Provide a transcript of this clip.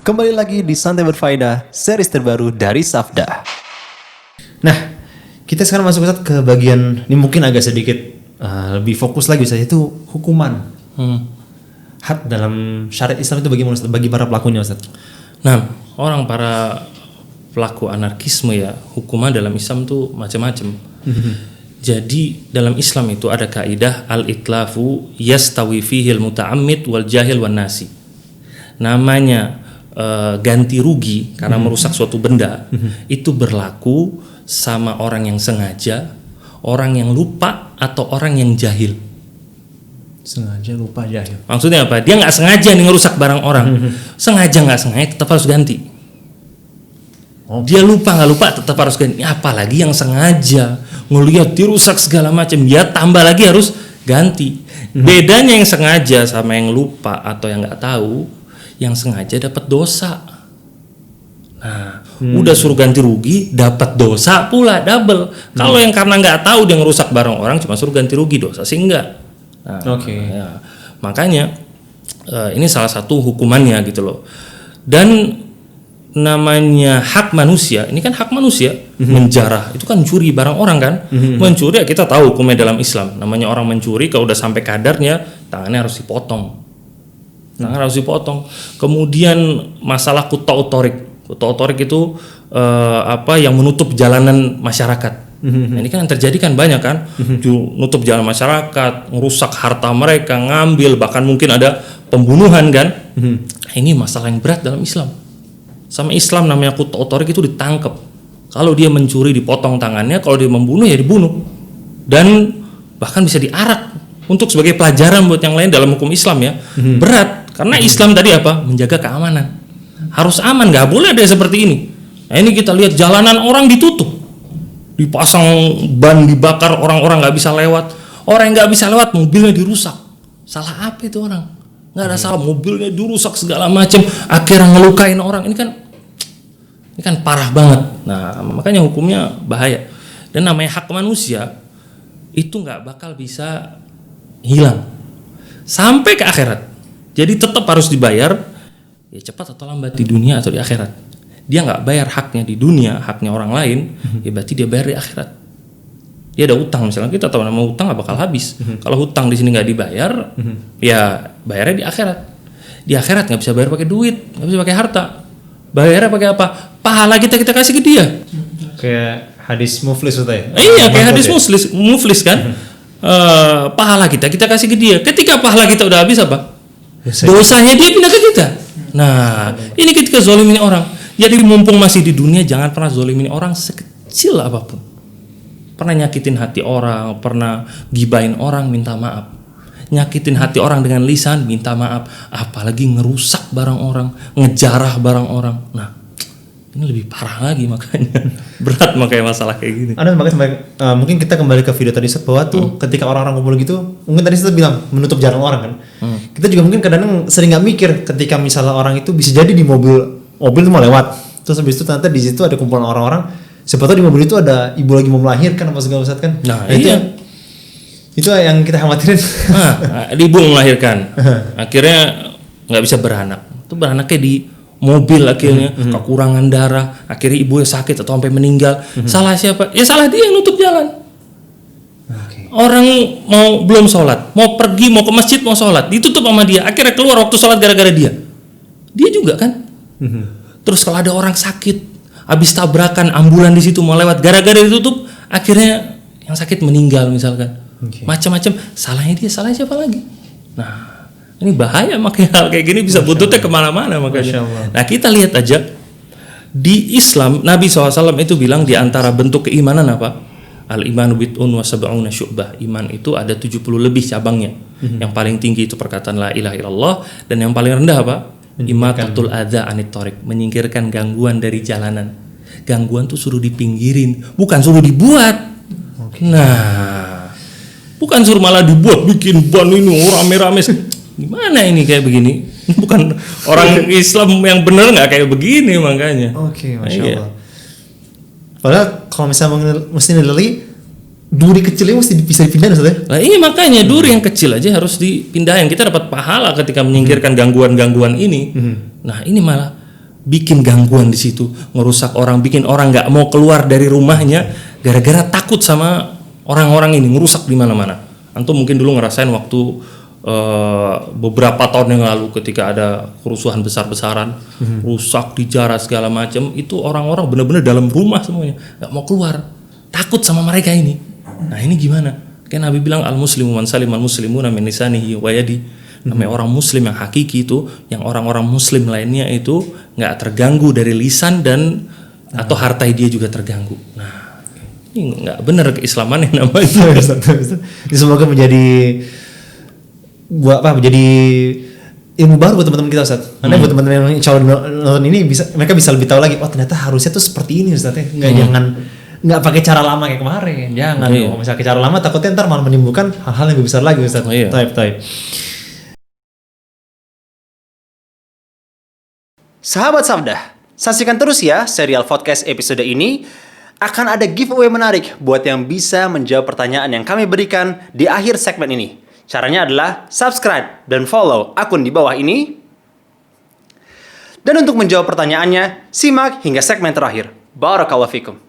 Kembali lagi di Santai Berfaedah, series terbaru dari Safda. Nah, kita sekarang masuk Ustaz ke bagian ini mungkin agak sedikit lebih fokus lagi Ustaz, itu hukuman. Had dalam syariat Islam itu bagaimana Ustaz? Bagi para pelakunya Ustaz? Nah, para pelaku anarkisme ya, hukuman dalam Islam tuh macam-macam. Jadi dalam Islam itu ada kaidah al-itlafu yastawi fihi al-muta'ammid wal jahil wan nasi. Namanya ganti rugi karena merusak suatu benda itu berlaku sama orang yang sengaja, orang yang lupa, atau orang yang jahil. Sengaja, lupa, jahil. Maksudnya apa? Dia nggak sengaja nih ngerusak barang orang, sengaja nggak sengaja tetap harus ganti. Dia lupa nggak lupa tetap harus ganti. Apalagi yang sengaja ngelihat dirusak segala macam, dia tambah lagi harus ganti. Bedanya yang sengaja sama yang lupa atau yang nggak tahu, yang sengaja dapat dosa. Nah, udah suruh ganti rugi, dapat dosa pula double. Kalau yang karena nggak tahu dia ngerusak barang orang, cuma suruh ganti rugi, dosa sih enggak. Nah, ya, makanya ini salah satu hukumannya gitu loh. Dan namanya hak manusia, ini kan hak manusia, menjarah itu kan curi barang orang kan. Mencuri ya kita tahu hukumnya dalam Islam, namanya orang mencuri kalau udah sampai kadarnya tangannya harus dipotong. Kemudian masalah kuta otorik itu yang menutup jalanan masyarakat. Nah, ini kan yang terjadi kan banyak kan, nutup jalan masyarakat, merusak harta mereka, ngambil, bahkan mungkin ada pembunuhan kan. Ini masalah yang berat dalam Islam. Sama Islam namanya kuta otorik itu ditangkap. Kalau dia mencuri dipotong tangannya, kalau dia membunuh ya dibunuh. Dan bahkan bisa diarak untuk sebagai pelajaran buat yang lain dalam hukum Islam ya. Berat karena Islam tadi apa? Menjaga keamanan. Harus aman, nggak boleh ada seperti ini. Nah, ini kita lihat jalanan orang ditutup, dipasang ban, dibakar, orang-orang nggak bisa lewat. Orang yang nggak bisa lewat mobilnya dirusak. Salah apa itu orang? Nggak ada salah, mobilnya dirusak segala macam, akhirnya ngelukain orang. Ini kan parah banget. Nah, makanya hukumnya bahaya. Dan namanya hak manusia itu nggak bakal bisa hilang sampai ke akhirat. Jadi tetap harus dibayar, ya cepat atau lambat di dunia atau di akhirat. Dia nggak bayar haknya di dunia, haknya orang lain, ya berarti dia bayar di akhirat. Dia ada utang misalnya, kita tahu nama utang nggak bakal habis. Kalau hutang di sini nggak dibayar, ya bayarnya di akhirat. Di akhirat nggak bisa bayar pakai duit, nggak bisa pakai harta. Bayarnya pakai apa? Pahala kita kasih ke dia. Kayak hadis muflis Ustaz ya? Iya, kayak hadis muflis kan. Pahala kita kasih ke dia. Ketika pahala kita udah habis apa? Dosanya dia pindah ke kita. Nah, ini ketika zolimin orang. Jadi mumpung masih di dunia, jangan pernah zolimin orang sekecil apapun. Pernah nyakitin hati orang, pernah gibain orang, minta maaf. Nyakitin hati orang dengan lisan, minta maaf. Apalagi ngerusak barang orang, ngejarah barang orang. Nah, ini lebih parah lagi makanya. Berat makanya masalah kayak gini. Mungkin kita kembali ke video tadi bahwa tuh ketika orang-orang kumpul gitu, mungkin tadi saya bilang menutup jalan orang kan. Kita juga mungkin kadang sering nggak mikir ketika misalnya orang itu bisa jadi di mobil itu mau lewat, terus habis itu ternyata di situ ada kumpulan orang-orang. Siapa tahu di mobil itu ada ibu lagi mau melahirkan apa segala Ustaz kan. Nah iya. Itu yang kita khawatirin. Ibu melahirkan, akhirnya nggak bisa beranak. Itu beranaknya di mobil akhirnya, kekurangan darah, akhirnya ibunya sakit atau sampai meninggal. Salah siapa? Ya salah dia yang nutup jalan. Orang belum sholat, mau pergi, mau ke masjid, mau sholat, ditutup sama dia. Akhirnya keluar waktu sholat gara-gara dia. Dia juga kan. Terus kalau ada orang sakit, habis tabrakan ambulan di situ mau lewat, gara-gara ditutup, akhirnya yang sakit meninggal misalkan. Macam-macam, salahnya dia, salahnya siapa lagi? Nah, ini bahaya makanya hal kayak gini bisa buntutnya kemana-mana makanya. Nah, kita lihat aja di Islam, Nabi SAW itu bilang di antara bentuk keimanan apa? Al-imanu bid'un wa sab'una syu'bah. Iman itu ada 70 lebih cabangnya. Yang paling tinggi itu perkataan la ilaha illallah, dan yang paling rendah apa? Imatatul adza anit thoriq, menyingkirkan gangguan dari jalanan. Gangguan tuh suruh dipinggirin, bukan suruh dibuat. Nah, bukan suruh malah dibuat, bikin ban ini rame-rame. Gimana ini kayak begini? Bukan orang Islam yang benar nggak kayak begini makanya. Masya Allah. Padahal kalau misalnya mesti nilai duri kecilnya mesti bisa dipindahin Ustaz ya? Nah ini makanya duri yang kecil aja harus dipindahin. Kita dapat pahala ketika menyingkirkan gangguan-gangguan ini. Nah ini malah bikin gangguan di situ, ngerusak orang, bikin orang nggak mau keluar dari rumahnya gara-gara takut sama orang-orang ini, ngerusak di mana-mana. Antum mungkin dulu ngerasain waktu beberapa tahun yang lalu ketika ada kerusuhan besar-besaran, rusak, dijarah segala macam, itu orang-orang benar-benar dalam rumah semuanya, nggak mau keluar, takut sama mereka ini. Nah ini gimana? Kan Nabi bilang al-muslimu man salimal muslimuna min lisanihi wa yadi. Namanya orang muslim yang hakiki itu yang orang-orang muslim lainnya itu nggak terganggu dari lisan dan atau harta dia juga terganggu. Nah ini nggak benar keislaman yang namanya. Ini semoga menjadi ilmu baru buat teman-teman kita, Ustaz. Karena buat teman-teman yang insya Allah nonton ini mereka bisa lebih tahu lagi. Oh ternyata harusnya tuh seperti ini, Ustaz. Nggak pakai cara lama kayak kemarin. Jangan. Kalau misalnya cara lama takutnya ntar malah menimbulkan hal-hal yang lebih besar lagi, Ustaz. Taib. Sahabat Sabda, saksikan terus ya serial podcast episode ini. Akan ada giveaway menarik buat yang bisa menjawab pertanyaan yang kami berikan di akhir segmen ini. Caranya adalah subscribe dan follow akun di bawah ini. Dan untuk menjawab pertanyaannya, simak hingga segmen terakhir. Barakallahu fikum.